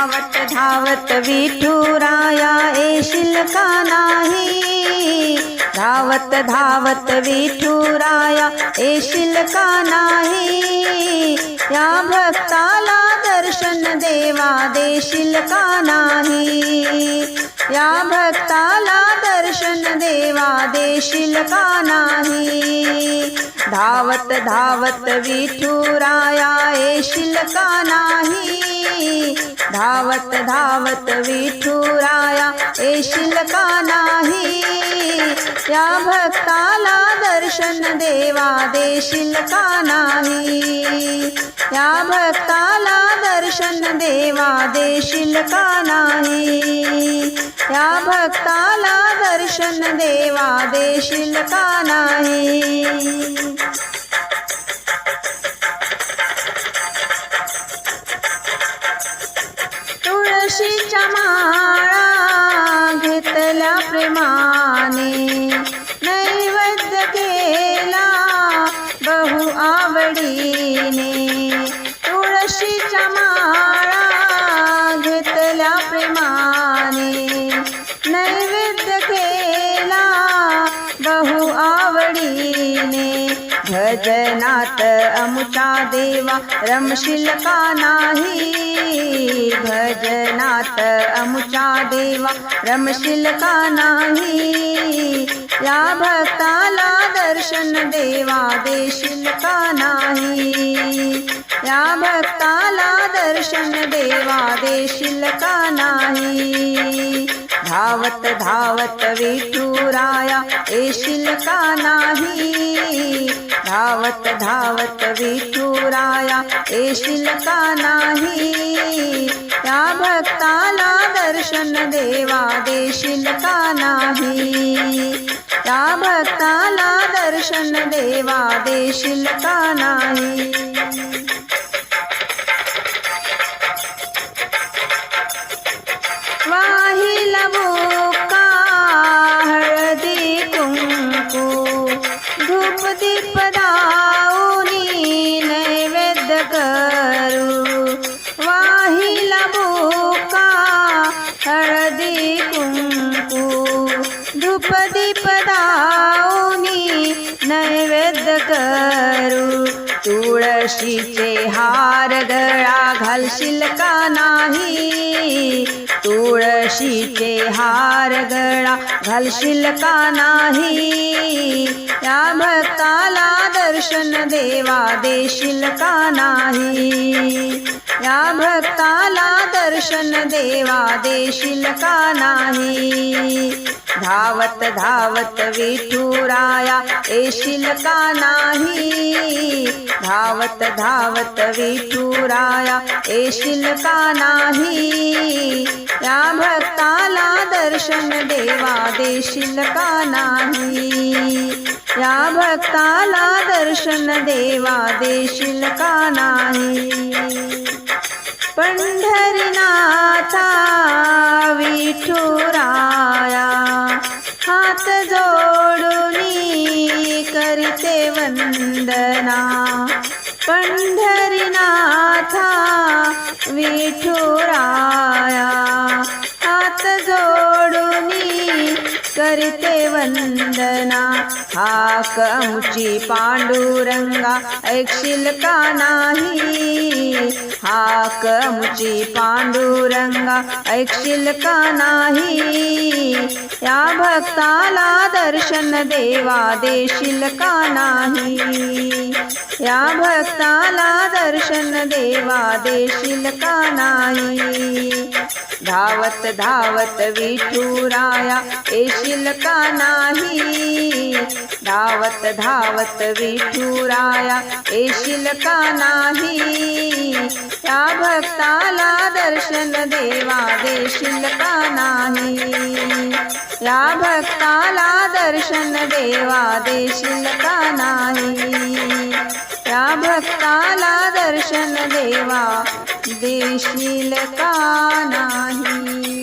धावत धावत विठुराया येशील का नाही, धावत धावत विठुराया येशील का नाही, या भक्ताला दर्शन देवा देशील का नाही, या भक्ताला दर्शन देवा देशील का नाही, धावत धावत विठुराया येशील का नाही, धावत धावत विठुराया येशील का नाही, या भक्ताला दर्शन देवा देशील का नाही, या भक्ताला दर्शन देवा देशील का नाही, या भक्ताला दर्शन देवा देशील का नाही। तुळशीच्या माळा घेतल्या प्रेमाने, नैवेद्य केला बहु आवडीने, तुळशीच्या माळा घेतल्या प्रेमाने, नैवेद्य केला बहु आवडीने, भजनात अमुचा देवा रमशील का नाही, भजनात अमुचा देवा रमशील का नाही, या भक्ताला दर्शन देवा देशील का नाही, या भक्ताला दर्शन देवा देशील का नाही, धावत धावत विठुराया येशील का नाही, धावत धावत विठुराया येशील का नाही, या भक्ताला दर्शन देवा देशील का नाही, या भक्ताला दर्शन देवा देशील का नाही। वाहिला बुक्का हळदी कुंकू, धूप दीप दाऊनी नैवेद्य करू, वाहिला बुक्का हळदी कुंकू, धूप दीप दाऊनी नैवेद्य करू, तुळशीचे हार गळा घालशील का नाही, तुळशीचे हार गळा घालशील का नाही, या भक्ताला दर्शन देवा देशील का नाही, या भक्ताला दर्शन देवा देशील का नाही, धावत धावत विठुराया येशील का नाही, धावत धावत विठुराया येशील का नाही, या भक्ताला दर्शन देवा देशील का नाही, या भक्ताला दर्शन देवा देशील का नाही। पंढरीनाथा विठुराया हात जोडूनी करते वंदना, पंढरीनाथा विठुराया हात जोडूनी करते वंदना, हाक अमुची पांडुरंगा ऐकशील का नाही, हाक अमुची पांडुरंगा ऐकशील का नाही, या भक्ताला दर्शन देवा देशील का नाही, या भक्ताला दर्शन देवा देशील का नाही, धावत धावत विठुराया येशील का नाही, धावत धावत विठुराया येशील का नाही, या भक्ताला दर्शन देवा देशील का नाही, या भक्ताला दर्शन देवा देशील का नाही, या भक्ताला दर्शन देवा देशील का नाही।